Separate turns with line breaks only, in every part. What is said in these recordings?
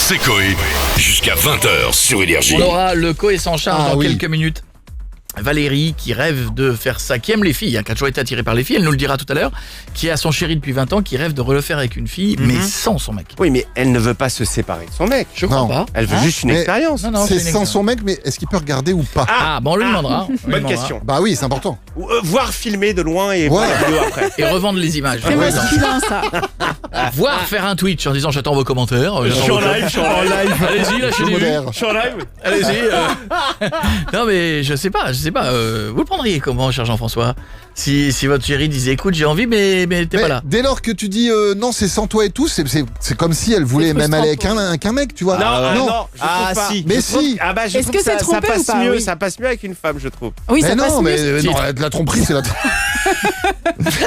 c'est Coé. Jusqu'à 20h sur Énergie.
On aura le Coé sans charge dans
oui.
quelques minutes. Valérie qui rêve de faire ça, qui aime les filles, qui a toujours été attirée par les filles, elle nous le dira tout à l'heure, qui a son chéri depuis 20 ans, qui rêve de le faire avec une fille, mais sans son mec.
Oui, mais elle ne veut pas se séparer de son mec.
Je crois
Non.
pas.
Elle veut
Hein
juste une
Mais-
expérience.
Non,
C'est
une
sans
expérience.
son mec, mais est-ce qu'il peut regarder ou pas?
Ah, bon, on lui demandera. On lui
Bonne
demandera.
question.
Bah oui, c'est important.
Ou, voir filmer de loin et voir la vidéo après.
Et revendre les images.
C'est
Ouais,
masculin ça.
Voir faire un Twitch en disant j'attends vos commentaires.
Je suis en live.
Allez-y, lâchez
Je
du.
modère.
Je suis en live.
Allez-y. Non mais je sais pas. Vous le prendriez comment, cher Jean-François, si votre chérie disait écoute j'ai envie mais t'es
Mais
pas là.
dès lors que tu dis non, c'est sans toi et tout, c'est comme si elle voulait
C'est
même aller avec
frustrant
un mec, tu vois.
Non, je trouve pas.
si.
Mais
Je trouve-
si.
Ah bah, je
Est-ce
trouve
que c'est
ça
trompé
passe
ou pas,
mieux.
oui.
Ça passe mieux avec une femme, je trouve.
Oui,
Mais
ça passe
non,
mieux.
mais non, la tromperie, c'est la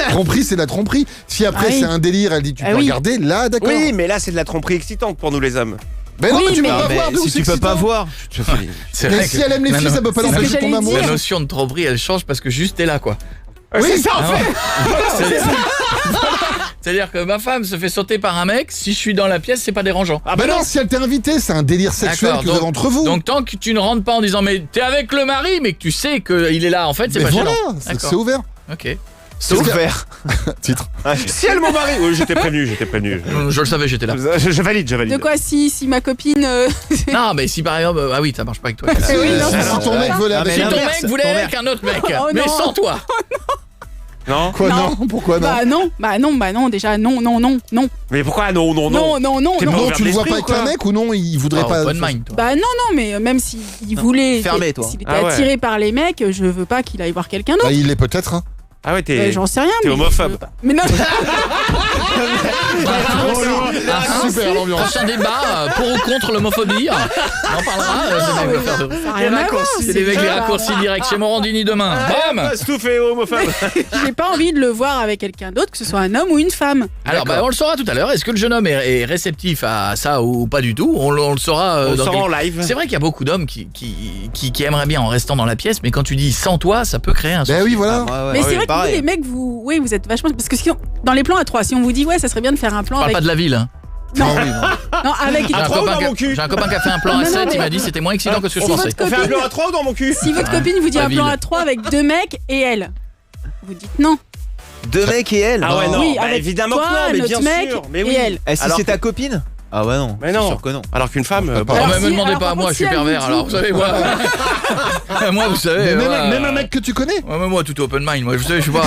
tromperie, c'est la tromperie. Si après
Ah oui.
c'est un délire, elle dit tu
Ah
peux
oui.
regarder, là d'accord.
Oui, mais là c'est de la tromperie excitante pour nous les hommes.
Mais non,
Oui,
mais tu peux
mais-
pas
Mais
voir d'où
si
c'est
tu peux pas
excitant.
voir,
C'est
Mais
vrai
si
que
elle aime les
la
filles,
no-
ça peut pas
C'est ce que
l'empêcher de tomber
j'allais
amoureux.
la notion de tromperie elle change parce que juste t'es là quoi.
Oui,
c'est ça en
Ah
fait.
ouais. C'est-à-dire que ma femme se fait sauter par un mec, si je suis dans la pièce, c'est pas dérangeant.
Ah
Bah non, si elle t'a invité, c'est un délire sexuel
D'accord,
que vous avez entre vous.
Donc tant que tu ne rentres pas en disant mais t'es avec le mari, mais que tu sais qu'il est là, en fait, c'est
Mais
pas
voilà,
gênant.
c'est
D'accord.
ouvert.
Ok.
C'est
ouvert.
Titre.
Si elle m'en marie. Oui, j'étais prévenu.
Je le savais, j'étais là.
Je valide.
De quoi si ma copine
Non, mais si par exemple, ah oui, ça marche pas avec toi.
oui, non,
Si
ça
ton
marche
mec
pas.
veut aller
Ah, mais
avec
Si
non,
ton
l'inverse,
mec voulait
ton
avec un autre mec,
Oh
mais
non.
sans toi.
Non.
Quoi non. Pourquoi non?
Bah non, déjà non.
Mais pourquoi non.
Non.
T'es pas
Non,
ouvert
tu le vois
d'esprit
pas
ou
avec
quoi
un mec ou non, il voudrait
Oh,
pas.
open mind, toi.
Bah non, mais même s'il voulait,
fermé, toi.
s'il était
Ah ouais.
attiré par les mecs, je veux pas qu'il aille voir quelqu'un
Bah,
d'autre.
il l'est peut-être. Hein.
Ah ouais, t'es.
J'en sais rien.
t'es
mais
homophobe.
je veux pas. Mais non.
Super l'ambiance.
Prochain débat, pour ou contre l'homophobie. On en parlera. C'est des mecs
Ça a rien à voir,
c'est des mecs
juste,
raccourcis directs chez Morandini demain. Bam.
Stouff et homophobe.
J'ai pas envie de le voir avec quelqu'un d'autre, que ce soit un homme ou une femme.
Alors, bah, on le saura tout à l'heure. Est-ce que le jeune homme est réceptif à ça ou pas du tout? On le saura.
On
dans
sort
quelques-
en live.
C'est vrai qu'il y a beaucoup d'hommes qui aimeraient bien en restant dans la pièce, mais quand tu dis sans toi, ça peut créer un souci.
Ben oui, voilà.
Mais c'est vrai que vous, les mecs, vous êtes vachement. Parce que sinon, dans les plans à 3, si on vous dit, ouais, ça serait bien de faire un plan
On parle
avec.
pas de la ville. Hein.
Non,
Ah oui, non.
non, avec.
J'ai un,
trois ou
copain
dans
qui a-
mon cul
j'ai un copain qui a fait un plan à
Non, non,
7, il
mais-
m'a dit c'était moins excitant que ce que je
Si
pensais.
votre
On fait un
copine,
plan à 3 ou dans mon cul?
si votre copine vous dit
La
un plan
ville.
à 3 avec 2 mecs et elle, vous dites non.
Deux mecs et elle.
Ah ouais, non.
Oui,
Bah,
avec
évidemment
toi,
que non, mais
notre
bien
mec
sûr. Mais
et
oui.
elle.
Et si
Alors
c'est
que-
ta copine? Ah ouais non.
Mais non.
C'est sûr que non.
Alors qu'une femme.
pas.
bon.
Oh,
Alors,
mais me
si-
demandez
alors,
pas à
par
moi,
contre,
je suis
si elle vous
pervers.
dit-
Alors, vous savez, moi, vous savez.
Mais
voilà.
même un mec que tu connais.
Ouais, mais moi, tout open mind. Moi, vous savez, je suis pas.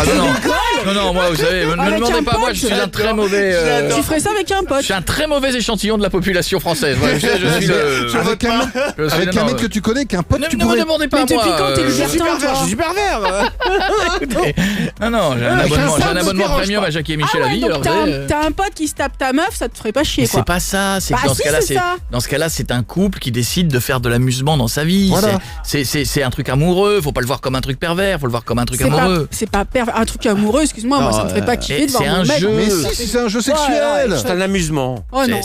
Non, moi, vous savez, me
Avec
demandez
un
pas à moi,
pote.
je suis un très mauvais.
Tu ferais ça avec un
Je
pote.
suis un très mauvais échantillon de la population française. Ouais, je suis le.
Avec un mec que tu connais, qu'un pote, tu
Ne me
pourrais.
demandez pas
Mais
à moi.
depuis quand t'es
je-
libertin, toi?
Je suis pervers.
Non, j'ai un
Avec un
abonnement, j'ai un
pote,
abonnement
ça
premium à Jackie et Michel
Ah
à
ouais,
vie.
donc
Alors,
t'as un pote qui se tape ta meuf, ça te ferait pas chier,
mais
quoi.
c'est pas ça, c'est que
Bah
dans
si,
ce cas-là,
c'est ça.
dans ce cas-là, c'est un couple qui décide de faire de l'amusement dans sa vie.
Voilà.
C'est un truc amoureux, faut pas le voir comme un truc pervers, faut le voir comme un truc amoureux.
C'est pas un truc amoureux, excuse-moi, moi ça me ferait pas kiffer de voir
c'est
mon
un
mec.
jeu.
Mais si, c'est un jeu sexuel.
C'est un amusement.
Oh non.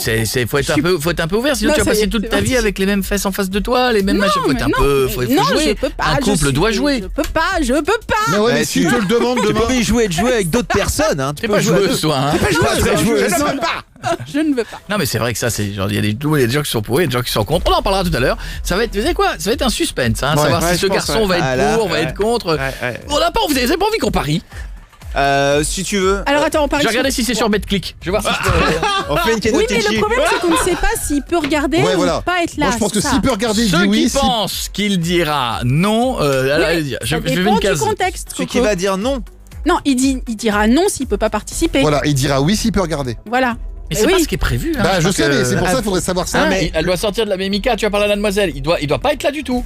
Faut être un peu ouvert, sinon
Non,
tu vas
ça y
passer
est,
toute
c'est
ta vie
parti.
avec les mêmes fesses en face de toi, les mêmes
Non,
machins. Faut être
mais
un
non,
peu,
mais
faut
non,
jouer.
je peux pas,
Un
je
couple
suis-
doit jouer.
Je peux pas.
Mais ouais, mais
Ouais,
si
tu-
tu le demandes
T'es
demain.
pas obligé de jouer avec d'autres personnes. Hein. Tu
T'es
peux
pas
jouer à
joueuse,
deux-
toi, hein.
Pas très joueuse.
Je ne veux pas.
Non, mais c'est vrai que ça, c'est genre, il y a des gens qui sont pour, il y a des gens qui sont contre. On en parlera tout à l'heure. Ça va être, vous savez quoi? Ça va être un suspense, hein.
Ouais.
Savoir
Ouais,
si
je
ce
pense,
garçon
ouais.
va être
Ah là,
pour, va être contre.
Ouais.
On n'a pas, vous avez pas envie qu'on parie?
Si tu veux.
Alors attends, on parle.
Je vais regarder si c'est sur BetClick. Je vais voir si je peux.
On fait une
Oui,
cagnotte
mais le problème c'est qu'on ne sait pas s'il peut regarder
Ouais,
ou
voilà.
pas être là.
Moi, je pense que
c'est
s'il
ça.
peut regarder, il dit
Ceux
oui.
qui
si-
pensent qu'il dira non, allez,
Ça
je vais
dépend
une
du
case.
contexte.
Celui qui
Coco.
va dire non.
Non, il dira non s'il peut pas participer.
Voilà, il dira oui s'il peut regarder.
Voilà.
Mais
Eh
c'est
oui.
pas ce qui est prévu. Hein.
Bah, je
crois
sais,
que-
mais c'est pour ça qu'il faudrait savoir ça.
Hein,
mais-
elle doit sortir de la mémica, tu vas parler à la demoiselle. Il doit pas être là du tout.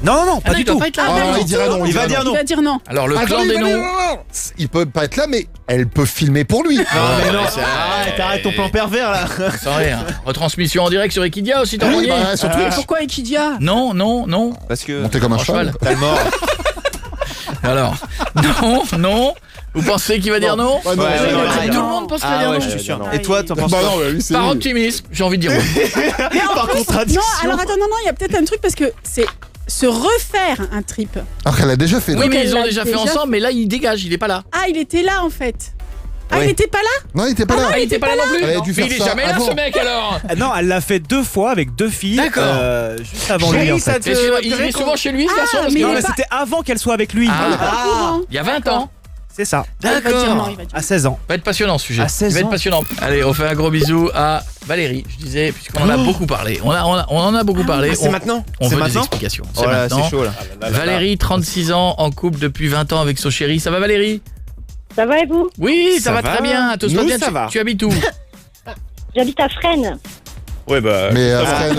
Non,
Ah
pas
non,
du
il doit
tout.
pas être là.
Ah,
non,
il dira non.
Il va dire
Il
non.
va dire non.
Alors le
Attends,
clan
il
des
va dire
noms.
non. Il peut pas être là, mais elle peut filmer pour lui.
Non, mais non,
c'est-
arrête ton plan pervers là.
Sans rien. Retransmission en direct sur Equidia aussi, t'as
Oui,
envoyé
bah, surtout.
Mais pourquoi Equidia?
Non.
Parce que.
Monter comme un
En cheval.
cheval.
T'as le mort.
Alors, non. Vous pensez qu'il va dire non?
Ouais, non,
Ouais,
ouais,
ouais,
ouais.
ouais.
Tout le monde pense qu'il va
Ah
dire
ouais,
non.
je suis sûr.
non.
Et toi, t'en penses
Bah
quoi?
non, lui, c'est
Par
lui.
optimisme, j'ai envie de dire oui.
Par contradiction.
Non, alors attends, non, il y a peut-être un truc parce que c'est se refaire un trip.
Alors qu'elle a déjà fait.
Oui,
donc.
mais
elle
ils ont
l'a
déjà fait
déjà
ensemble, mais là, il dégage, il est pas là.
Ah, il était là en fait. Ah, il était pas là?
Non, il était pas là.
Ah, il était pas là non plus.
Elle a dû
Mais
faire
il est
ça
jamais là
avant.
ce mec alors.
Non, elle l'a fait 2 fois avec 2 filles.
D'accord.
Juste avant lui, en fait.
Excuse-moi, il est souvent chez lui ce garçon parce
mais
que-
Non,
il
mais
est pas-
c'était avant qu'elle soit avec lui.
Ah.
Pas au courant.
Il y a 20 ans.
C'est ça.
Il va dire non,
D'accord.
il va dire
À 16 ans.
Va être passionnant ce sujet.
À 16
Il va être
ans.
passionnant. Allez, on fait un gros bisou à Valérie. Je disais, puisqu'on en a beaucoup parlé. On en a beaucoup parlé.
C'est
On-
maintenant.
On
C'est
veut des
maintenant.
explications.
Oh
C'est
là,
maintenant.
c'est chaud là.
Valérie, 36 ans, en couple depuis 20 ans avec son chéri. Ça va Valérie?
Ça va et vous?
Oui, ça
Ça
va
va.
très bien. Te sois
Nous,
bien.
ça va.
Tu habites où?
J'habite à Fresnes,
Ouais, bah.
Mais
ça va.
Fred,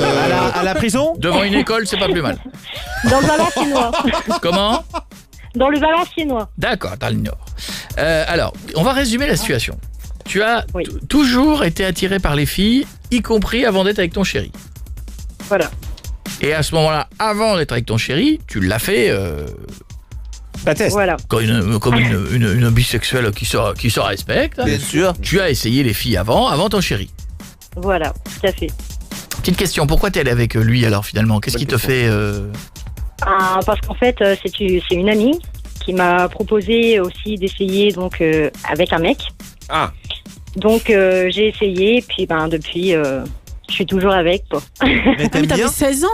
À la prison.
Devant une école, c'est pas plus mal.
dans le Valenciennois.
Comment?
Dans le Valenciennois.
D'accord, dans le Nord. Alors, on va résumer la situation. Tu as
Oui.
toujours été attiré par les filles, y compris avant d'être avec ton chéri.
Voilà.
Et à ce moment-là, avant d'être avec ton chéri, tu l'as fait
Pas test.
Voilà.
comme une bisexuelle qui se respecte.
Bien sûr.
Tu as essayé les filles avant ton chéri.
Voilà, tout à fait.
Petite question, pourquoi t'es allé avec lui alors finalement? Qu'est-ce qui te fait...
Ah, parce qu'en fait, c'est une amie qui m'a proposé aussi d'essayer donc avec un mec.
Ah.
Donc j'ai essayé, puis depuis, je suis toujours avec. Quoi.
Mais
Ah, mais
t'aimes
t'avais
bien
16 ans?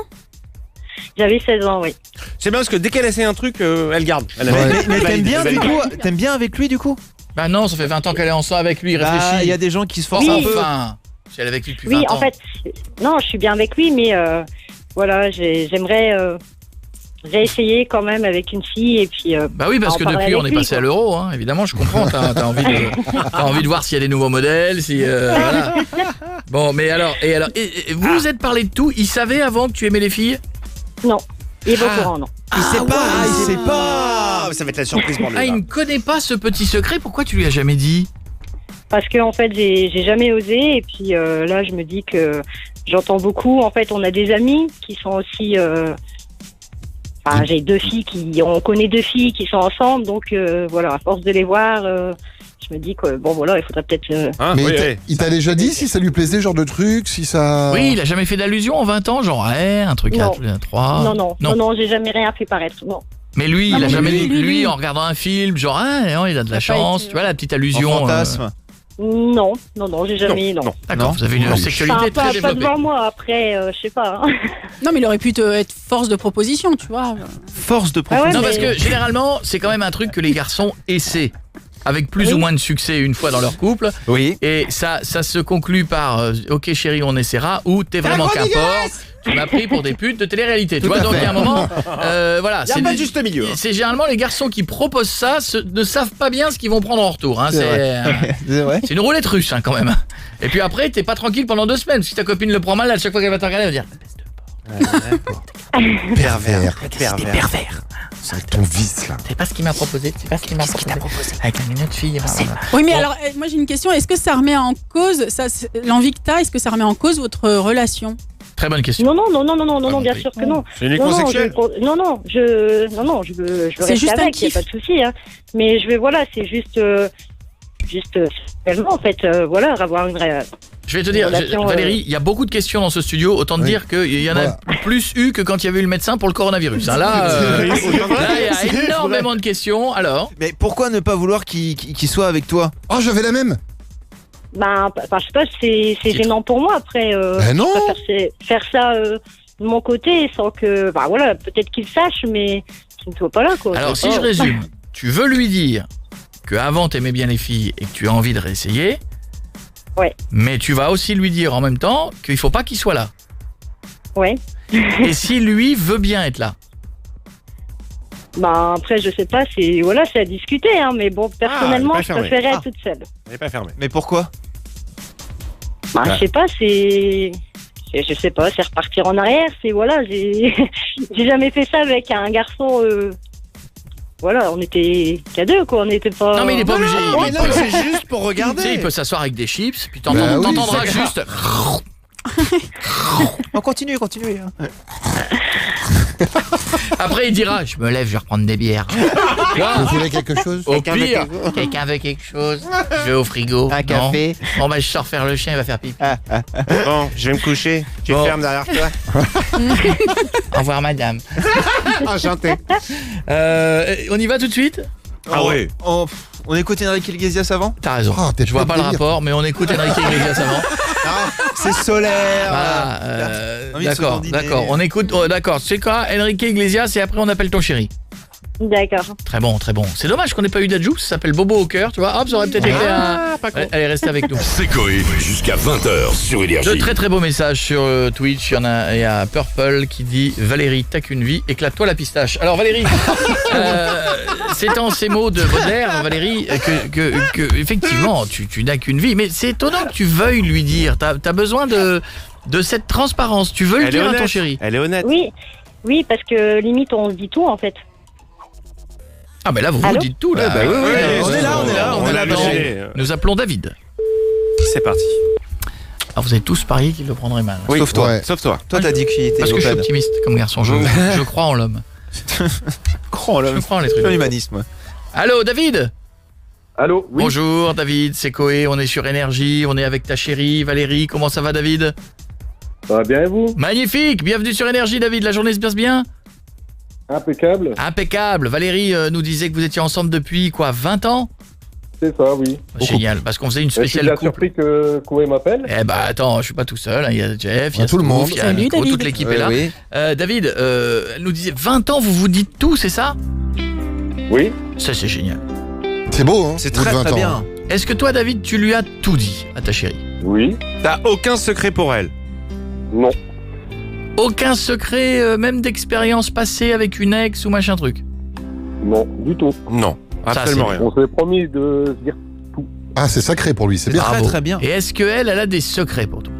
J'avais 16 ans, oui.
C'est bien parce que dès qu'elle essaie un truc, elle garde. Elle
Ouais.
Mais t'aimes bien
valide.
du coup. T'aimes bien avec lui du coup.
Bah non, ça fait 20 ans qu'elle est ensemble avec lui, réfléchis.
Il y a des gens qui se forcent
Oui.
un peu.
Enfin, si elle est avec lui depuis 20
Oui,
ans.
en fait, non, je suis bien avec lui, mais voilà, j'aimerais réessayer quand même avec une fille et puis.
Bah oui, parce
en
que
parler
depuis on
avec
est
lui,
passé
quoi.
à l'euro, hein. Évidemment, je comprends. T'as envie de voir s'il y a des nouveaux modèles, si voilà. Bon, mais alors, et vous vous êtes parlé de tout. Il savait avant que tu aimais les filles?
Non, il est pas
Ah.
au courant, non.
Il sait
Ah
pas,
ouais.
il sait pas. Ça va être la surprise pour lui.
Ah, il ne connaît pas ce petit secret. Pourquoi tu lui as jamais dit?
Parce que en fait, j'ai jamais osé et puis là, je me dis que j'entends beaucoup. En fait, on a des amis qui sont aussi. Enfin, j'ai 2 filles on connaît 2 filles qui sont ensemble, donc voilà, à force de les voir, je me dis que bon voilà, il faudrait peut-être.
Hein,
mais
oui,
il t'a-
oui.
il t'a déjà dit si ça lui plaisait, genre de truc, si ça.
Oui, il a jamais fait d'allusion en 20 ans, genre un truc à
Non.
3.
Non, j'ai jamais rien fait paraître. Non.
Mais lui,
Non,
il a
mais
jamais
lui,
dit,
lui,
lui,
lui.
en regardant un film, genre non, il a de la
Ça a pas
chance,
été-
tu vois la petite
En
allusion.
fantasme.
Non, j'ai jamais. Non.
D'accord,
Non.
vous avez une
Non.
sexualité
Enfin,
très
pas
développée.
devant moi. Après, je sais pas. Hein.
Non, mais il aurait pu être force de proposition, tu vois.
Force de
Ah ouais,
proposition.
Non,
mais-
parce que généralement, c'est quand même un truc que les garçons essaient. Avec plus
Oui.
ou moins de succès une fois dans leur couple.
Oui.
Et ça se conclut par ok chérie, on essaiera, ou t'es vraiment qu'un porc, tu m'as pris pour des putes de télé-réalité. Tu vois, donc il y a un moment, voilà.
Il y a pas de juste milieu.
C'est généralement les garçons qui proposent ça ne savent pas bien ce qu'ils vont prendre en retour. Hein.
C'est vrai.
C'est une roulette russe hein, quand même. Et puis après, t'es pas tranquille pendant 2 semaines. Si ta copine le prend mal, à chaque fois qu'elle va te regarder, elle va dire
Pervers.
pervers.
C'est ton vice là.
C'est pas ce qu'il m'a proposé. C'est pas ce qu'il m'a proposé. Avec une autre fille.
Oui, mais
Bon.
alors, moi j'ai une question. Est-ce que ça remet en cause, l'envie que t'as, est-ce que ça remet en cause votre relation?
Très bonne question.
Non, bien
oui.
sûr que non.
C'est une
Non,
sexuelle.
je veux
C'est
rester
juste un
avec, y a
kiff.
pas de souci. Hein. Mais je vais, voilà, c'est juste sexuellement, en fait, voilà, avoir une vraie.
Je vais te dire,
Relation,
Valérie, il y a beaucoup de questions dans ce studio. Autant te
Oui.
dire qu'il y en a plus eu que quand il y avait eu le médecin pour le coronavirus. Hein. Là,
C'est vrai.
là, il y a
C'est vrai.
énormément de questions. Alors,
Mais pourquoi ne pas vouloir qu'il soit avec toi?
Oh, j'avais la même.
Je sais pas, c'est gênant pour moi après.
Ben non.
Je préfère faire ça de mon côté sans que, voilà, peut-être qu'il sache, mais qu'il ne soit pas là, quoi.
alors
C'est
si je
pas-
résume, tu veux lui dire que avant t'aimais bien les filles et que tu as envie de réessayer.
Ouais.
Mais tu vas aussi lui dire en même temps qu'il faut pas qu'il soit là.
Ouais.
Et si lui veut bien être là.
Après, je sais pas, c'est à discuter, hein, mais bon, personnellement,
pas
je
fermé.
préférais
Ah.
être toute seule.
Elle est pas fermée.
Mais pourquoi?
Je sais pas, je sais pas, c'est repartir en arrière, j'ai j'ai jamais fait ça avec un garçon, voilà, on était qu'à 2, quoi, on n'était pas.
Non mais il est pas obligé.
Mais non, c'est juste pour
Tu sais,
regarder.
il peut s'asseoir avec des chips, puis
Bah oui,
t'entendras
c'est
juste.
On continue. Hein.
Après, il dira, je me lève, je vais reprendre des bières.
Vous voulez quelque chose?
Au pire, quelqu'un veut quelque chose. Je vais au frigo.
Un
Non.
café.
Bon, bah, je sors faire le chien, il va faire pipi.
Bon, je vais me coucher. Tu
Bon.
fermes derrière toi.
Au revoir, madame.
Enchanté.
On y va tout de suite?
Ah ouais.
On écoute Enrique Iglesias avant.
T'as raison.
Oh, t'es
Je vois
pas
pas le
de délire.
rapport, mais on écoute Enrique Iglesias avant.
C'est solaire.
Ah,
envie de se
d'accord,
dandiner.
d'accord. On écoute, d'accord. C'est quoi, Enrique Iglesias, et après on appelle ton chéri.
D'accord.
Très bon, très bon. C'est dommage qu'on n'ait pas eu d'Adjou, ça s'appelle Bobo au cœur, tu vois. Hop, ça aurait peut-être été un... Allez, restez avec nous.
C'est Coé, jusqu'à 20h sur Énergie.
De très très beaux messages sur Twitch. Il y a Purple qui dit Valérie, t'as qu'une vie, éclate-toi la pistache. Alors Valérie, c'est en ces mots de Baudelaire, Valérie, que effectivement tu n'as qu'une vie. Mais c'est étonnant que tu veuilles lui dire. T'as besoin de cette transparence. Tu veux le dire à ton chéri.
Elle est honnête.
Oui, parce que limite on se dit tout en fait.
Ah mais là vous
Allô
dites tout là.
bah oui,
on est là, on
est
l'a
là-dedans.
lâché.
Nous appelons David.
C'est parti.
Alors vous avez tous parié qu'il le prendrait mal.
Oui,
Sauf toi.
Ouais.
Sauf toi.
Toi, t'as dit qu'il était
Parce que je suis
moped.
optimiste comme garçon. Je crois en l'homme.
Grand, là.
Je crois en les trucs.
L'humanisme.
Allô David.
Allô, oui.
Bonjour David, c'est Coé, on est sur Énergie, on est avec ta chérie Valérie, comment ça va David?
Ça va bien et vous?
Magnifique, bienvenue sur Énergie David, la journée se passe bien?
Impeccable,
Impeccable, Valérie nous disait que vous étiez ensemble depuis quoi, 20 ans?
c'est ça, oui.
Génial, parce qu'on faisait une
Je suis
spéciale
bien
couple.
surpris que Koé m'appelle.
Eh bah attends, je suis pas tout seul, hein, il y a Jeff, il y a
tout le
Stouff,
monde.
il y a
Salut,
Nico,
David.
toute l'équipe est là.
Oui.
David, elle nous disait 20 ans, vous vous dites tout, c'est ça?
Oui,
Ça c'est génial.
C'est beau, hein.
C'est
au bout de
très
20
très
ans.
bien.
Est-ce que toi David, tu lui as tout dit à ta chérie?
oui,
T'as aucun secret pour elle.
non,
Aucun secret, même d'expérience passée avec une ex ou machin truc?
non, du tout.
Non,
Ça,
absolument
c'est
rien.
On s'est promis de se dire.
Ah, c'est sacré pour lui, c'est bien.
Très
Bravo.
très bien.
Et est-ce qu'elle a des secrets pour toi?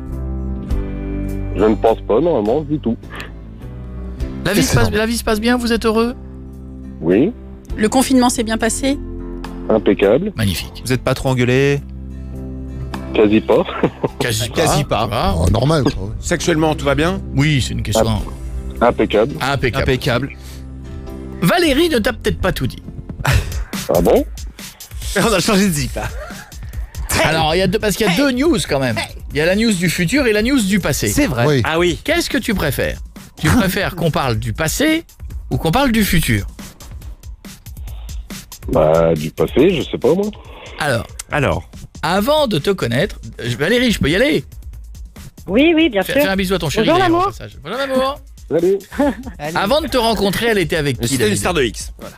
Je ne pense pas, normalement, du tout.
La vie
Excellent.
se passe bien, vous êtes heureux?
Oui,
Le confinement s'est bien passé?
impeccable,
Magnifique.
Vous êtes pas trop engueulé?
quasi pas.
Quasi
Quasi pas.
tu vois.
Oh, normal, quoi.
Sexuellement, tout va bien?
Oui, c'est une question
Impeccable.
impeccable.
Impeccable.
Valérie ne t'a peut-être pas tout dit.
Ah bon?
On a changé de zip là.
Alors, parce qu'il y a deux news quand même. Il y a la news du futur et la news du passé.
C'est vrai.
Oui.
Ah oui.
Qu'est-ce que tu préfères? Tu préfères qu'on parle du passé ou qu'on parle du futur?
Bah, du passé, je sais pas, moi.
Alors, avant de te connaître, Valérie, je peux y aller?
Oui, bien sûr.
Fais un bisou à ton chéri.
Bonjour,
d'ailleurs, au
l'amour.
passage. Bonjour l'amour.
Salut.
Avant de te rencontrer, elle était avec qui?
C'était une
David
star de X. Voilà.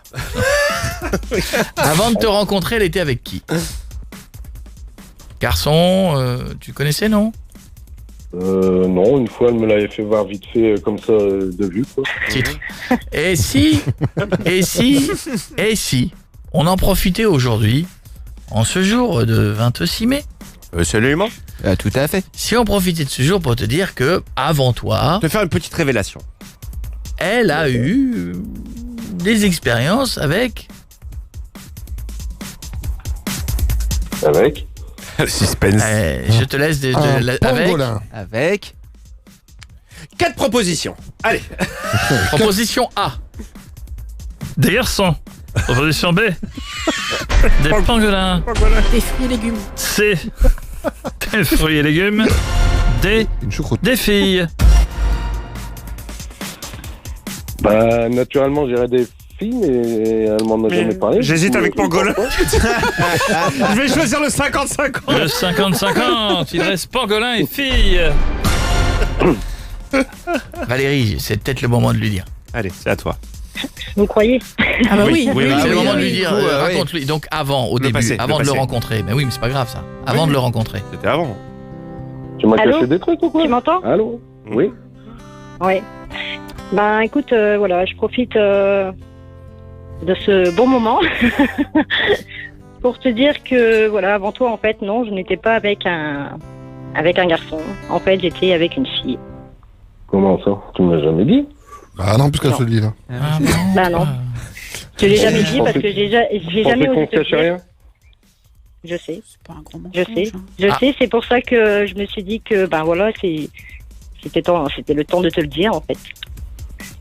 Avant de te rencontrer, elle était avec qui? Garçon, tu connaissais, non?
Non, une fois, elle me l'avait fait voir vite fait, comme ça, de vue, quoi.
Titre. Et si, on en profitait aujourd'hui, en ce jour de 26 mai,
Absolument.
Tout à fait.
si on profitait de ce jour pour te dire que, avant toi,
Te faire une petite révélation.
elle a eu des expériences avec...
Avec?
Suspense.
je te laisse
Un
avec
pangolin.
Avec.
4 propositions. Allez.
proposition A.
Des garçons. Proposition B. Des pangolins.
Des fruits et légumes.
C. Des fruits et légumes. D.
Une choucroute.
Des filles.
Bah, naturellement, j'irais des filles, mais elle m'en a
Mais
jamais parlé.
j'hésite
Du coup,
avec
je ne
Pangolin.
pense pas.
Je vais choisir le 50-50.
Le 50-50. Il reste pangolin et filles.
Valérie, c'est peut-être le moment de lui dire.
Allez, c'est à toi.
Vous croyez?
Ah bah oui.
oui,
c'est le
oui,
moment de
oui,
lui
du
dire,
coup, oui.
raconte-lui. Donc avant, au début,
passé,
avant
le
de le
passé.
rencontrer. Mais oui, mais c'est pas grave ça. Avant de le rencontrer.
C'était avant.
Tu m'as
Allô?
caché des trucs ou quoi?
Tu m'entends?
Allô? Oui.
Oui. Ben écoute, voilà, je profite de ce bon moment pour te dire que, voilà, avant toi, en fait, non, je n'étais pas avec un garçon. En fait, j'étais avec une fille.
Comment ça? Tu me l'as jamais dit?
Ah non, plus qu'elle
Non.
se le dit, là.
Ah,
Bah non. Je l'ai jamais dit parce que j'ai
Je
jamais
pensais
osé
qu'on
te le
cachait
dire.
rien.
Je sais,
C'est pas un gros
je
mensonge.
sais,
hein.
je
Ah.
sais. C'est pour ça que je me suis dit que, ben voilà, c'était le temps de te le dire, en fait.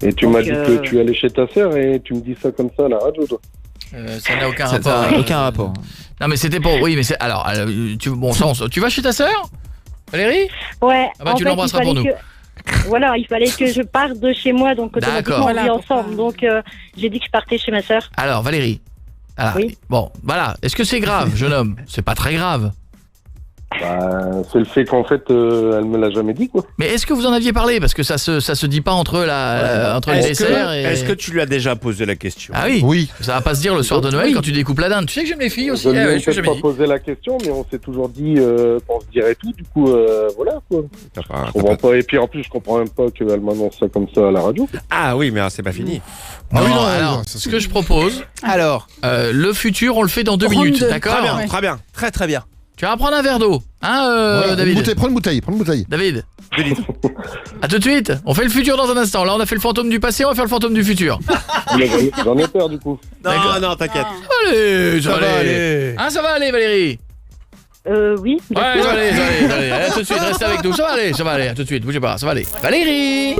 Et tu
Donc,
m'as dit que tu allais chez ta sœur et tu me dis ça comme ça à la radio, toi.
ça n'a aucun
Ça
rapport.
n'a aucun rapport.
Non mais c'était pour... Oui, mais c'est... Alors, bon sens. Tu vas chez ta sœur, Valérie?
Ouais.
Ah bah,
en
tu
fait,
l'embrasseras
il
pour
fallait voilà, il fallait que je parte de chez moi, donc
D'accord.
automatiquement on
Voilà,
vit
pour
ensemble.
pas-
Donc j'ai dit que je partais chez ma sœur.
Alors, Valérie, Ah,
Oui.
Bon, voilà. Est-ce que c'est grave, jeune homme? C'est pas très grave.
Bah, c'est le fait qu'en fait, elle me l'a jamais dit, quoi.
Mais est-ce que vous en aviez parlé? Parce que ça se dit pas entre entre le dessert et...
Est-ce que tu lui as déjà posé la question?
Ah oui.
Oui.
Ça va pas se dire le soir de Noël quand tu découpes la dinde. Tu sais que j'aime les filles aussi.
Je lui ai
je l'ai
peut-être
jamais
pas
dit.
posé la question, mais on s'est toujours dit qu'on se dirait tout. Du coup, voilà, quoi. Je comprends pas. Et puis en plus, je comprends même pas qu'elle m'annonce ça comme ça à la radio.
Ah oui, mais c'est pas fini.
Non,
Ah oui, non,
alors,
non, ça,
ce que je propose,
Alors,
le futur, on le fait dans 2
Ronde
minutes,
deux.
d'accord?
Très bien,
Ouais.
très bien.
très très bien.
Tu vas prendre un verre d'eau, hein,
Voilà,
David?
prends une bouteille.
David. À tout de suite. On fait le futur dans un instant. Là, on a fait le fantôme du passé, on va faire le fantôme du futur.
Mais j'en ai peur, du coup.
D'accord.
Non, t'inquiète.
Allez,
Ça va aller.
Hein, ça va aller, Valérie?
Oui.
Ouais, ça va aller, ça va aller, ça va aller. À tout de suite, restez avec nous. Ça va aller, à tout de suite, bougez pas, ça va aller. Valérie!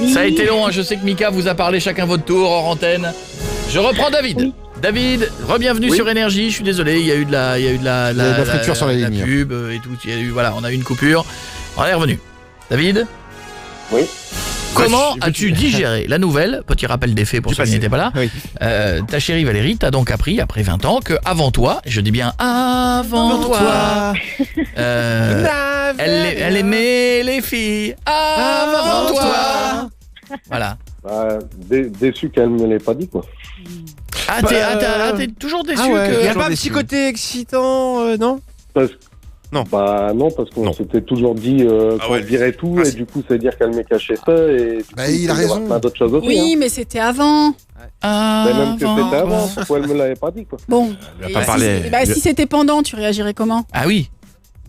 Oui.
Ça a été long, hein. Je sais que Mika vous a parlé chacun votre tour hors antenne. Je reprends David.
Oui.
David, re-bienvenue sur Énergie. Je suis désolé, il y a eu de la
friture sur la ligne.
pub et tout. Il y a eu, voilà, on a eu une coupure. On est revenu. David,
Oui.
comment as-tu digéré la nouvelle, petit rappel des faits pour
Du
ceux qui
passé.
n'étaient pas là,
Oui.
ta chérie Valérie t'a donc appris après 20 ans que avant toi, et je dis bien avant toi, elle aimait les filles avant toi. Voilà.
Bah, déçu qu'elle me l'ait pas dit, quoi.
Ah, t'es toujours déçu
Ah ouais,
que...
Y a
toujours
pas un
déçu.
petit côté excitant, non?
Non, parce qu'on
Non.
s'était toujours dit
Ah
qu'on
ouais,
se dirait tout,
ah,
et du coup, ça veut dire qu'elle m'ait caché ça, et du
Bah,
coup,
il a
peut y avoir
raison.
plein d'autres choses aussi.
Oui,
hein.
mais c'était avant.
Mais même que c'était avant,
toi.
pourquoi elle me l'avait pas dit, quoi.
Bon.
Elle a
Et
pas
si-
parlé.
bah, si c'était pendant, tu réagirais comment?
Ah oui.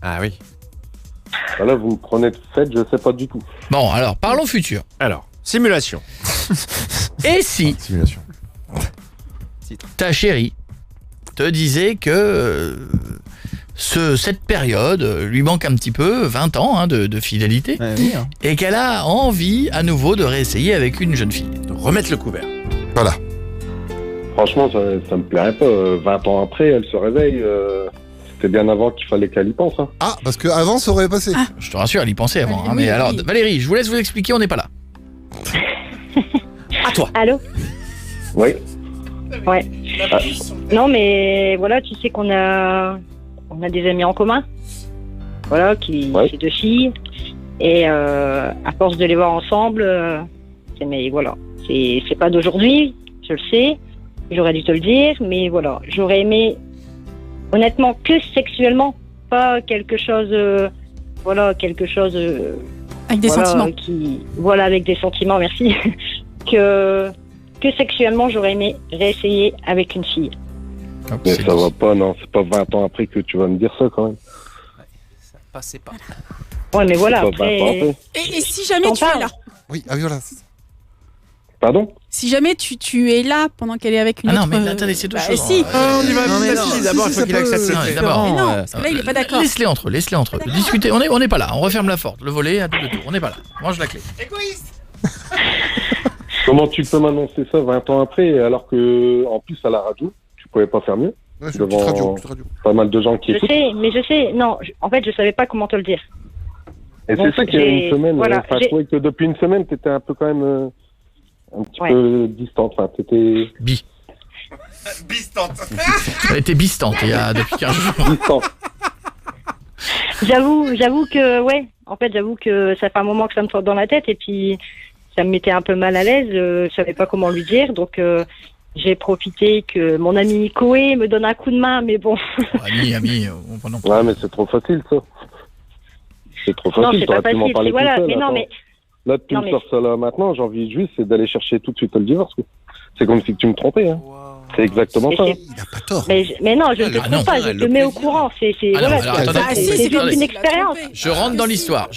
Ah oui.
Bah là, vous me prenez de fait, je sais pas du tout.
Bon, alors, parlons futur.
Alors, simulation.
Et si
Simulation.
ta chérie te disait que cette période lui manque un petit peu, 20 ans hein, de fidélité,
Oui, hein.
et qu'elle a envie à nouveau de réessayer avec une jeune fille.
De remettre le couvert.
Voilà.
Franchement, ça me plairait pas. 20 ans après, elle se réveille. C'était bien avant qu'il fallait qu'elle y pense. Hein.
Ah, parce que avant ça aurait passé.
Je te rassure, elle y pensait avant.
Oui,
hein, mais
oui.
alors, Valérie, je vous laisse vous expliquer, on n'est pas là.
À toi.
Allô?
Oui.
Ouais. Non, mais voilà, tu sais qu'on a des amis en commun. Voilà,
Ouais.
c'est 2 filles. Et à force de les voir ensemble, mais voilà, c'est pas d'aujourd'hui, je le sais. J'aurais dû te le dire, mais voilà, j'aurais aimé, honnêtement, que sexuellement, pas quelque chose, quelque chose.
Avec des
voilà,
sentiments.
Voilà, avec des sentiments, merci. que sexuellement, j'aurais aimé réessayer avec une fille.
Mais ça va pas, non. C'est pas 20 ans après que tu vas me dire ça, quand même.
Ça passait pas.
Ouais, mais voilà,
C'est pas 20 ans
après.
après.
Et si jamais
T'en
tu es
parles.
là,
Oui, ah voilà.
Pardon?
si jamais tu es là pendant qu'elle est avec une
Ah
autre...
non, mais attendez, c'est deux
bah,
choses.
si.
On y va
Non, mais
petit à
non,
petit.
si,
D'abord,
si,
il faut
ça
qu'il
peut-
accepte
Non,
ses
d'abord,
Mais non,
euh,
parce que là, il est pas d'accord.
Laisse-les entre eux, laisse-les entre eux. Discutez, on n'est pas là, on referme la porte, le volet à double tour, on n'est pas là. Mange la clé.
Comment tu peux m'annoncer ça 20 ans après, alors que, en plus, à la radio, tu pouvais pas faire mieux?
Ouais, c'est une petite radio, petite radio.
Pas mal de gens qui
Je
écoutent.
sais, mais je sais. Non, en fait, je savais pas comment te le dire.
Et
Donc,
c'est ça qu'il y a
j'ai-
une semaine.
voilà,
Enfin,
j'ai-
je trouvais que depuis une semaine, t'étais un peu quand même un petit
Ouais.
peu distante. Enfin, t'étais
Bi.
Bistante.
Elle était bistante il y a depuis 15 jours.
distante.
J'avoue que, ouais. En fait, j'avoue que ça fait un moment que ça me trotte dans la tête et puis ça me mettait un peu mal à l'aise. Je savais pas comment lui dire, donc j'ai profité que mon ami Koé me donne un coup de main, mais bon.
Ami, non.
Ouais, mais c'est trop facile, ça. C'est trop
Non,
facile.
c'est pas
T'aurais pu m'en
facile.
parler
c'est- Voilà,
tout seul.
mais non,
Attends.
mais
Là, tu
non,
me
mais-
sors ça là maintenant, j'ai envie juste, c'est d'aller chercher tout de suite le divorce. Quoi. C'est comme si tu me trompais. Hein. C'est exactement
mais
ça.
c'est-
Il a pas tort.
mais non, je ne te
Ah non,
trompe pas, je
elle
te
le
mets au
plaisir.
courant. C'est
Ah non,
voilà,
alors,
c'est-
attendez,
Ah si,
c'est
c'est
juste
pas
une expérience.
Je rentre dans l'histoire,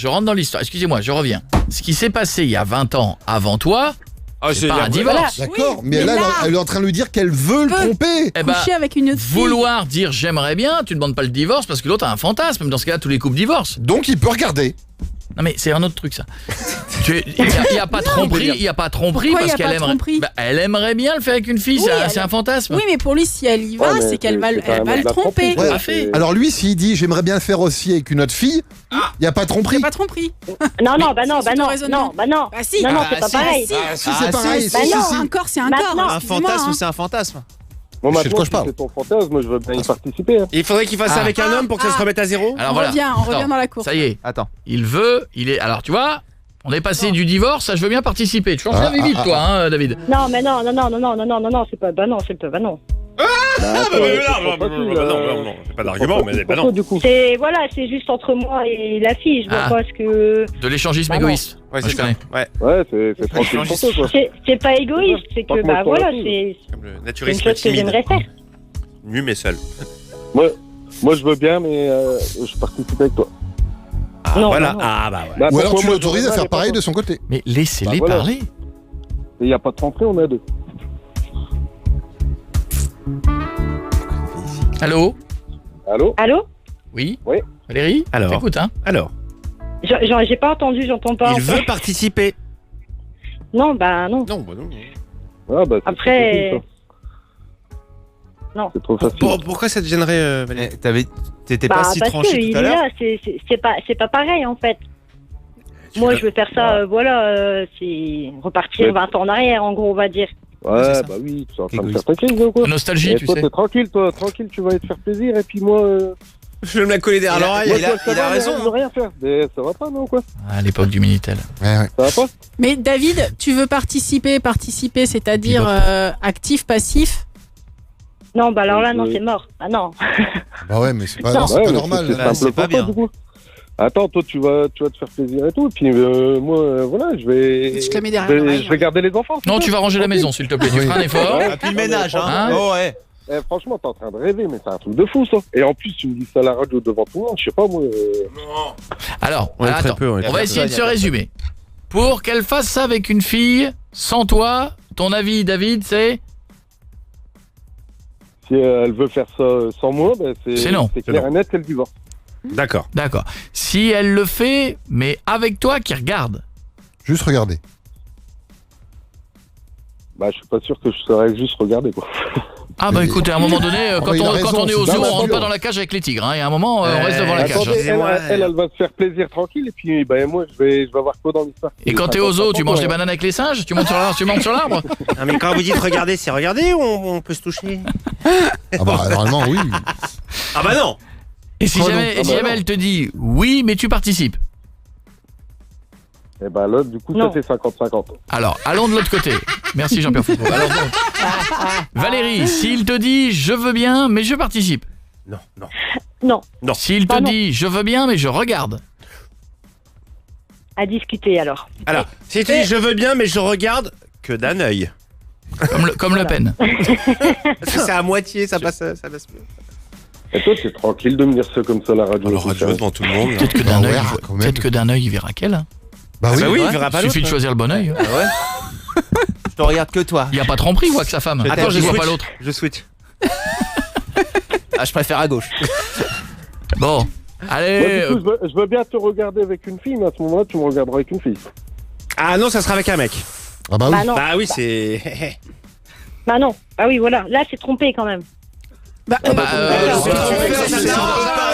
excusez-moi, je reviens. Ce qui s'est passé il y a 20 ans avant toi,
Ah,
c'est pas un divorce.
D'accord,
Oui,
mais
mais
là,
là-
elle est en train de lui dire qu'elle veut le
Veut.
tromper.
Eh ben,
Coucher avec une autre fille.
vouloir dire j'aimerais bien, tu ne demandes pas le divorce parce que l'autre a un fantasme. Même dans ce cas-là, tous les couples divorcent.
Donc il peut regarder.
Non mais c'est un autre truc ça. Il n'y a pas tromperie, il y a pas tromperie
Pourquoi il y
parce
a
qu'elle
pas
aimerait.
tromperie
Bah, elle aimerait bien le faire avec une fille,
Oui,
c'est un fantasme.
Oui, mais pour lui, si elle y va,
Ouais, mais
c'est qu'elle va,
c'est quand
elle
même
va
de
le
la
tromper.
tromperie.
Tout à fait.
Alors lui, s'il dit j'aimerais bien le faire aussi avec une autre fille, il n'y a pas de
Il
tromperie.
n'y a pas tromperie.
Non, non,
Mais
bah non,
c'est
bah
ton
non,
raisonnement.
non, bah non.
Bah si.
Non, non,
Ah,
c'est pas
si,
pareil.
Si,
Ah,
c'est pareil.
si,
bah
si,
non,
si.
Un corps, c'est un
Maintenant,
corps.
Un
excusez-moi,
fantasme,
hein.
c'est un fantasme.
Moi,
Je sais de
maintenant,
quoi je
si
parle.
c'est ton fantasme, moi, je veux bien y participer. Hein.
Il faudrait qu'il fasse ça avec un homme pour que ça se remette à zéro.
Alors
On
voilà.
revient
Attends,
dans la course.
Ça y est,
Attends.
il est... Alors tu vois, on est passé du divorce, ça je veux bien participer. Tu changes la vie vite toi, hein, David.
Non, mais non, c'est pas. Bah non, c'est pas. Bah non.
Non, c'est pas d'argument, mais bah non.
Du coup.
C'est c'est juste entre moi et la fille. Je vois pas ce que.
De l'échangisme
Bah non.
égoïste.
Ouais,
Moi,
c'est
je
ça.
connais.
Ouais,
Ouais, c'est tranquille pour toi, quoi.
C'est pas égoïste, c'est que
Par contre,
bah
moi, je
voilà,
t'aurais
c'est
comme le
une
naturisme
chose que
timide.
j'aimerais faire.
Nu mais seul.
Moi, je veux bien, mais je participe avec toi.
Ah,
Non,
voilà.
non.
Ah, bah ouais.
Bah,
Ou alors
pourquoi
tu
moi,
l'autorises
je
à
veux
faire
bien,
pareil
mais
de son côté.
Mais laissez-les
Bah, voilà.
parler.
il n'y a pas de rentrée, on est à deux.
Allô?
Allô?
Allô?
Oui?
Oui.
Valérie?
Alors.
T'écoutes, hein?
Alors,
J'ai pas entendu, j'entends pas.
il veut participer.
Non, bah non.
Non, bah non.
Ah, bah, c'est
Après-
trop facile, ça.
Non.
C'est trop facile.
Pourquoi ça te gênerait, Valérie?
T'étais
Bah
pas si
parce
tranché
que il
tout
est
à l'heure.
là, c'est pas pareil en fait. Moi, je veux faire ça, c'est repartir
Ouais.
20 ans en arrière, en gros, on va dire.
Ouais,
c'est ça.
bah oui, tu es en train de
Égoïste.
faire ta crise, ou quoi?
Nostalgie,
Et
tu
toi,
sais.
t'es tranquille, tranquille, tu vas aller te faire plaisir, et puis moi...
Je vais me la coller derrière l'oreille.
moi,
il a-
toi, ça
il a
va,
raison,
mais Je veux rien faire. Mais ça va pas, non, quoi?
À l'époque du Minitel.
Ouais, ouais.
Ça va pas?
Mais David, tu veux participer, c'est-à-dire actif, passif?
Non, bah alors là, non, c'est mort. Ah non.
Bah ouais, mais c'est pas,
Non.
non, c'est
Ouais,
pas
mais
normal.
c'est
Là,
simple
c'est pas
pour toi,
bien.
du coup. Attends, toi, tu vas te faire plaisir et tout, et puis moi, voilà, je vais...
Je te la mets derrière l'oreille.
Je vais garder les enfants. c'est
Non,
ça?
tu vas ranger la maison, s'il te plaît. Tu feras un effort.
Ouais.
Ah, puis le ménage, hein.
Hein
Oh ouais.
Eh, franchement, t'es en train de rêver, mais c'est un truc de fou, ça. Et en plus, tu me dis ça à la radio devant tout le monde, je sais pas, moi...
Alors,
On est très
attends.
peu, on est
On va
très
essayer de se
peu.
résumer. Pour qu'elle fasse ça avec une fille, sans toi, ton avis, David, c'est...
Si elle veut faire ça sans moi, ben
C'est non.
C'est clair et net, c'est le divorce.
D'accord.
D'accord. Si elle le fait, mais avec toi qui regarde.
Juste regarder.
Bah, je suis pas sûr que je saurais juste regarder, quoi.
Ah bah
Mais-
écoutez, à un moment donné,
bah, il a raison,
quand on est
c'est
au zoo,
dans la
on rentre
nature.
pas dans la cage avec les tigres. Hein. Il y a un moment, on reste devant la cage.
Attendez,
Excusez-moi.
elle va se faire plaisir tranquille, et puis, ben, moi, je vais avoir quoi dans l'histoire?
Et quand t'es au zoo, tu manges des bananes avec les singes? Tu montes sur l'arbre?
Ah, mais quand vous dites regarder, c'est regarder ou on peut se toucher?
Ah bah normalement oui.
Ah bah non.
Et si
Oh non.
jamais,
Ah bah non.
elle te dit oui, mais tu participes.
Et ben là, du coup,
Non.
ça fait 50-50.
Alors, allons de l'autre côté. Merci Jean-Pierre Foucault. Alors donc, Valérie, s'il te dit je veux bien, mais je participe.
Non, non.
Non,
S'il te
Ah non.
dit je veux bien, mais je regarde.
à discuter alors.
Alors, si tu dis je veux bien, mais je regarde que d'un œil.
Comme Le Pen.
Parce que c'est à moitié, ça passe mieux.
Et toi, t'es tranquille de me dire ça comme ça à la radio.
Alors,
tout
radio
ça.
devant tout le monde. là.
Peut-être que d'un
Ah ouais,
œil,
quand même.
peut-être que d'un œil, il verra qu'elle. Hein.
Bah oui.
Bah oui,
Ouais.
il verra pas
Il suffit de
l'autre.
choisir le bon œil.
Ah ouais. Je te regarde que toi.
Il n'y a pas tromperie, voit que sa femme.
Attends,
je
je
vois
switch.
pas l'autre.
Je switch.
Ah, je préfère à gauche.
Bon,
Moi,
allez.
du coup, je veux bien te regarder avec une fille, mais à ce moment-là, tu me regarderas avec une fille.
Ah non, ça sera avec un mec.
Ah bah oui.
Bah non,
Bah oui, c'est...
bah non. Ah oui, voilà. Là, c'est trompé quand même.
Bah,
Bah,
d'accord.
ce que tu fais,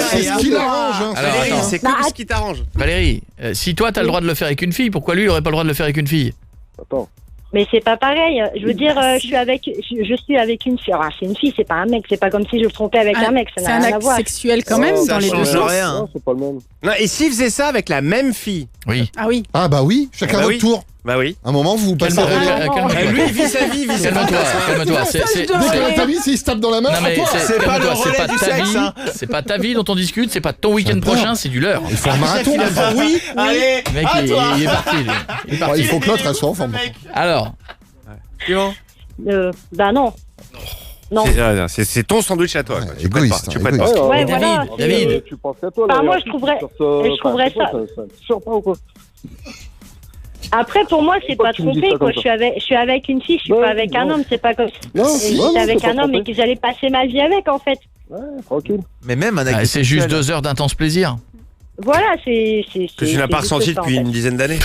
C'est ce qui l'arrange. Hein.
Alors,
Valérie,
attends.
c'est que
Bah,
ce qui t'arrange.
Valérie, si toi t'as le droit de le faire avec une fille, pourquoi lui il aurait pas le droit de le faire avec une fille?
Attends.
Mais c'est pas pareil. Je veux dire, je suis avec une fille. Alors, c'est une fille, c'est pas un mec. C'est pas comme si je le trompais avec un mec. Ça
c'est
n'a
un
rien à
acte
voir.
sexuel quand même
Ça
dans les deux
change
sens.
rien.
Non, c'est pas le même.
Non, et s'il faisait ça avec la même fille?
Oui.
Ah oui.
Ah bah oui. Chacun
Bah
votre
oui.
tour.
Bah oui.
Un moment vous passez
Calme-toi.
relais.
Calme-toi.
Lui, il vit sa vie, il vit sa vie.
Calme-toi. Calme-toi. C'est-
Dès que ta vie, s'il se tape dans la main,
Non mais
à toi.
c'est
pas le
calme-toi, c'est
relais
pas
du
ta
sexe,
vie,
hein.
c'est pas ta vie dont on discute, c'est pas ton week-end
J'adore.
prochain, c'est du leur.
Il faut un marathon.
Oui, allez.
Le mec, il est parti. lui. Il est
Bon,
parti.
il faut que l'autre elle soit en forme.
Alors,
Suivant.
Bah non. Non.
C'est ton sandwich à toi. quoi. Tu prêtes
Égoïste,
pas. Tu prêtes pas.
égoïste.
Ouais,
David,
voilà.
David.
Tu penses à toi,
Bah,
là.
moi,
et
je trouverais-
tu sors
je trouverais
enfin,
ça-
Ça te sort pas ou quoi?
Après, pour moi, c'est
Pourquoi
pas
tu me dis
trompé,
ça
quoi.
comme
Je suis avec une fille, je suis
Ouais,
pas avec un
non.
homme. C'est pas comme
Non,
si
non,
j'étais avec
c'est
un
pas
homme et
trompé.
que j'allais passer ma vie avec, en fait.
Ouais, tranquille.
Mais même un acte
c'est juste
sexuel.
2 heures d'intense plaisir.
Voilà, c'est.
Que tu n'as pas ressenti depuis une dizaine d'années.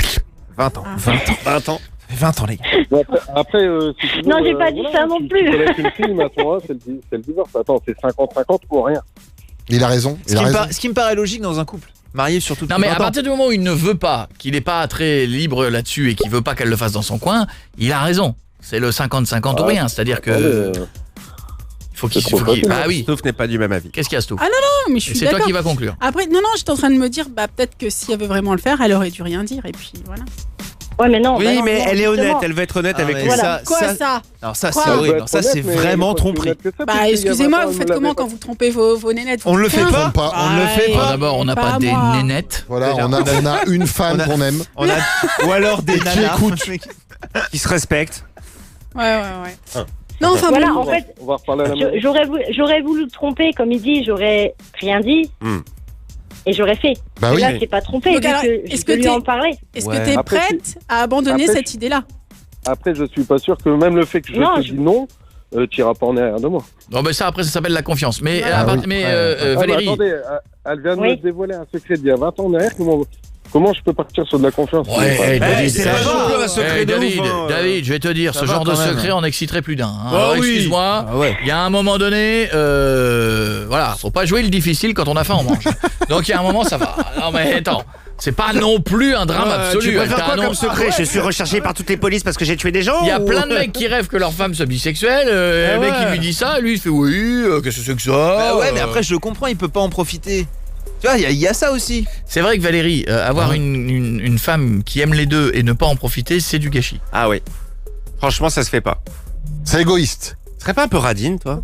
20 ans.
20 ans.
Ça fait 20 ans, les gars.
Mais après, si tu veux,
Non, j'ai pas dit ça non
tu-
plus.
Tu connais une fille, mais à ce moment-là, c'est le divorce. Attends, c'est 50-50 ou rien.
Il a raison. Il a raison.
Ce qui me paraît logique dans un couple. Marié surtout.
Non mais à partir du moment où il ne veut pas, qu'il n'est pas très libre là-dessus et qu'il veut pas qu'elle le fasse dans son coin, il a raison. C'est le 50-50 ou
Ouais.
rien, c'est-à-dire que...
Attendez,
Faut qu'il...
C'est trop
faut qu'il-
facile.
Ah oui.
Stouff n'est pas du même avis.
Qu'est-ce qu'il y a, Stouff?
Ah non, mais je
Et
suis
c'est toi
d'accord.
qui vas conclure.
Après, non, j'étais en train de me dire, peut-être que si elle veut vraiment le faire, elle aurait dû rien dire, et puis voilà.
Ouais, mais non.
Oui,
bah non,
mais
non,
elle est honnête,
justement.
elle veut être honnête
Ah,
avec
mais
lui.
Voilà.
Quoi ça
Alors ça,
Quoi
c'est
On
horrible.
peut
Non, ça,
être
c'est
honnête, mais
vraiment
pourquoi tu
tromperie.
l'as fait ça,
Bah
puisqu'il y a
excusez-moi,
20 ans,
vous
elle
faites
me
comment
l'avait
quand vous trompez vos nénettes?
On le fait
Hein
pas.
Pas.
On le fait
Alors
pas.
d'abord, on n'a pas des
moi.
nénettes.
Voilà, on a une fan qu'on aime.
On a... Ou alors des
Qui
nanas.
écoute.
Qui se respecte.
Ouais. Non, enfin
Voilà,
bon.
en fait,
On va reparler à la maison.
j'aurais voulu le tromper, comme il dit, j'aurais rien dit. Et j'aurais fait.
Bah
Et
oui.
là, c'est pas trompé,
Donc
vu
alors,
que
est-ce
je
que
peux lui
t'es-
en parler.
Est-ce
Ouais.
que t'es
Après,
prête à abandonner
après,
cette idée-là?
Après, je suis pas sûr que même le fait que je
Non,
te
je-
dis non, tu iras pas en arrière de moi.
Non, mais ça, après, ça s'appelle la confiance. Mais,
Ah
oui.
Valérie...
attendez, elle vient de
Oui.
me dévoiler un secret d'il y a 20 ans en arrière. Comment je peux partir sur de la confiance?
Ouais, David,
c'est
ça
pas
va.
non plus un secret de
David,
ouf, hein.
David, je vais te dire,
Ça
ce
va
genre de
quand même.
secret en exciterait plus d'un. hein.
Ah
Alors,
oui.
excuse-moi,
Ah ouais.
il y a un moment donné, voilà, faut pas jouer le difficile quand on a faim, on mange. Donc il y a un moment, ça va. Non mais attends, c'est pas non plus un drame absolu.
Tu préfères
T'as
quoi
un nom-
comme secret? Je suis recherché par toutes les polices parce que j'ai tué des gens.
Il y a
ou-
plein de mecs qui rêvent que leur femme soit bisexuelle, le mec qui lui dit ça, lui il fait oui, qu'est-ce que c'est que ça
Bah ouais, mais après, je le comprends, il peut pas en profiter. Tu vois, il y a ça aussi.
C'est vrai que Valérie, avoir une femme qui aime les deux et ne pas en profiter, c'est du gâchis.
Ah oui. Franchement, ça se fait pas.
C'est égoïste.
Tu serais pas un peu radine, toi?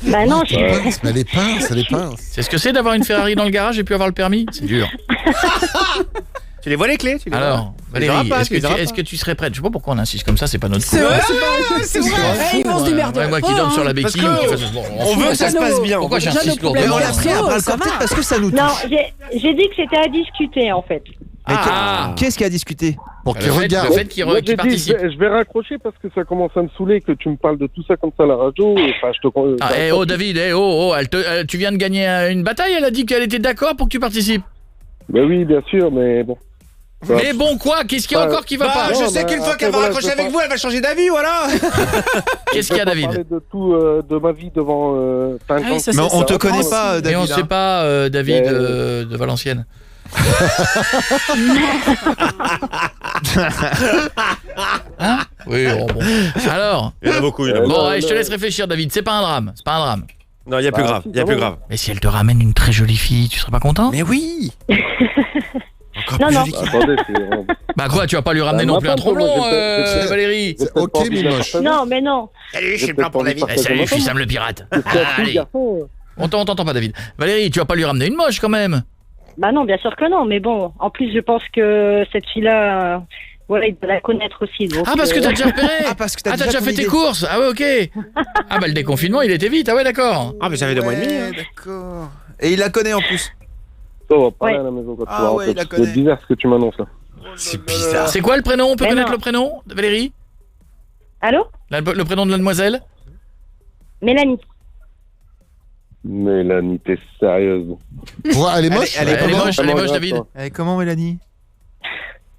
Bah non, je
Mais les pinces, les pinces.
C'est ce que c'est d'avoir une Ferrari dans le garage et puis avoir le permis? C'est dur.
Tu les vois les clés? Tu les vois
Alors,
Tu les verras
Valérie,
pas,
est-ce
tu les verras
que tu serais prête? Je sais pas pourquoi on insiste comme ça, c'est pas notre coup.
C'est vrai, c'est vrai. Ils vont se démerder.
Ouais, moi qui
Oh,
dors sur
hein.
la
Parce
béquille
que
ou qui fasse... Bon,
on veut que ça se passe bien.
Pourquoi
Déjà,
j'insiste
nos
Mais
lourdement
on
problèmes.
l'a pris à bras le
Ça
corps
va.
parce que ça nous touche.
Non, j'ai dit que c'était à discuter, en fait.
Mais
Ah.
qu'est-ce qu'il a discuté?
Pour
Le
qu'il
fait,
regarde.
le fait qu'il
Moi,
qu'il
j'ai dit,
participe.
je vais raccrocher parce que ça commence à me saouler que tu me parles de tout ça comme ça à la radio. Enfin, je te.
Ah, oh David, tu viens de gagner une bataille, elle a dit qu'elle était d'accord pour que tu participes.
Ben oui, bien sûr, mais bon.
Mais bon quoi? Qu'est-ce qu'il y a encore qui va
Bah,
pas?
je
Non,
sais
bah,
qu'une fois
après,
qu'elle va
voilà,
raccrocher
je
avec
pense-
vous, elle va changer d'avis, voilà.
Qu'est-ce qu'il y a,
Je vais pas
David?
parler de tout, de ma vie devant 5
Ah oui,
ans.
ça,
Mais on te
ça.
connaît pas,
Et
David.
on sait pas, David
Mais-
de Valenciennes. Hein? Oui, bon. Alors,
Il y en a beaucoup,
bon, allez, je te laisse réfléchir, David. C'est pas un drame. C'est pas un drame.
Non, il y a plus
Bah,
grave,
si,
il y a
quand
plus
même.
grave.
Mais si elle te ramène une très jolie fille, tu serais pas content?
Mais oui. Encore
Non,
plus
non.
joli.
Attendez, c'est vraiment.
Bah quoi, tu vas pas lui ramener
Bah,
non plus un
ma femme, moi,
tromblon,
j'ai peut-être-
Valérie?
j'ai peut-être
ok,
pas envie
mais
de la
moche.
partager.
Non, mais non.
Salut, je suis
J'ai
le plan
peut-être
pour la
envie
vie.
de
Eh,
partager
salut,
ma
je suis
femme.
Sam le pirate.
C'est
Ah,
un petit
allez,
garçon.
on t'entend pas, David. Valérie, tu vas pas lui ramener une moche quand même.
Bah non, bien sûr que non. Mais bon, en plus, je pense que cette fille-là, voilà, il doit la connaître aussi. Donc,
Ah, parce que t'as déjà repéré.
Ah, parce que t'as
déjà
déjà
fait
ton
tes
idée.
courses. Ah ouais, ok. Ah bah le déconfinement, il était vite. Ah ouais, d'accord.
Ah, mais j'avais 2 mois et demi. hein.
D'accord. Et il la connaît en plus.
Ça, on va parler
Ouais.
à la maison quand tu
Ah
vas
ouais,
rentrer,
il la
parce que
connaît.
C'est bizarre ce que tu m'annonces là.
C'est bizarre.
C'est quoi le prénom? On peut
Mais
connaître
non.
le prénom, Valérie?
Allô?
Le prénom de la demoiselle?
Mélanie.
Mélanie, t'es sérieuse?
Ouais, elle est moche.
Elle est
Elle est
comment
moche, elle est moche, David.
Elle est comment, Mélanie?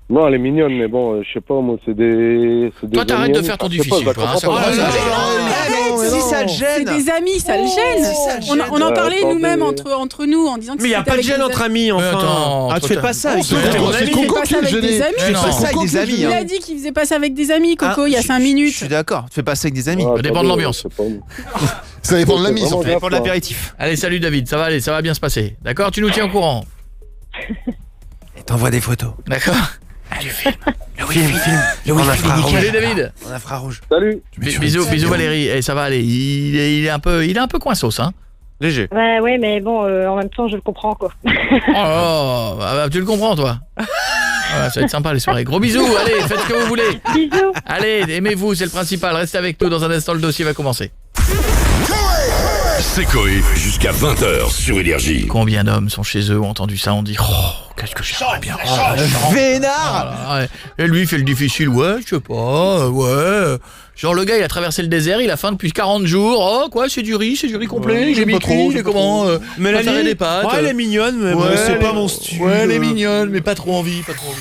Non, elle est mignonne, mais bon, je sais pas, moi, c'est des.
Toi, t'arrêtes de faire ton difficile, toi, hein, ça
comprend
commence
pas.
à-
Si ça le
C'est
gêne.
des amis, ça le gêne.
ça le
On en
Ouais,
parlait
attendez.
nous-mêmes entre nous en disant que
Mais il y a
c'était
pas de
avec
gêne
des
entre
amis.
amis,
Mais
enfin.
attends,
Ah, tu fais pas ça avec
C'est
ton
Ouais,
Coco,
mon
c'est
ami.
Coco
Fais pas
qui
ça
est
avec des
gêné.
amis.
Mais non.
fais ça avec des amis.
Il
hein.
a dit qu'il faisait pas ça avec des amis, Coco,
Ah,
il y a
je-
5
Je
minutes.
suis d'accord. Tu fais pas ça avec des amis.
Ah,
Ça dépend de
attendez,
l'ambiance.
c'est pas-
Ça dépend de la mise, en
vraiment
fait.
grave,
Pour
quoi.
l'apéritif.
Allez, salut David, ça va aller, ça va bien se passer. D'accord, tu nous tiens au courant.
Et t'envoies des photos.
D'accord.
Le film. Le
On a fera rouge.
Salut David.
On a fera rouge.
Salut.
Bisous Valérie. Et ça va aller. Il est un peu coinsos, hein.
Léger.
Ouais, mais bon, en même temps, je le comprends, quoi.
Oh, tu le comprends, toi. Ouais, ça va être sympa les soirées. Gros bisous, allez, faites ce que vous voulez.
Bisous.
Allez, aimez-vous, c'est le principal. Restez avec nous, dans un instant, le dossier va commencer.
C'est Coé jusqu'à 20h sur Énergie.
Combien d'hommes sont chez eux, ont entendu ça, on dit oh, qu'est-ce que j'aimerais bien. Oh,
Vénard.
là là, ouais. Et lui, il fait le difficile, ouais, je sais pas, ouais. Genre, le gars, il a traversé le désert, il a faim depuis 40 jours. Oh, quoi, c'est du riz complet, j'ai mis
pas trop,
cuit,
j'aime
j'ai
pas
comment
Mélanie,
préféré des pâtes.
ouais, elle est mignonne, mais bon, c'est pas mon style.
Ouais, elle est mignonne, mais pas trop envie, pas trop envie.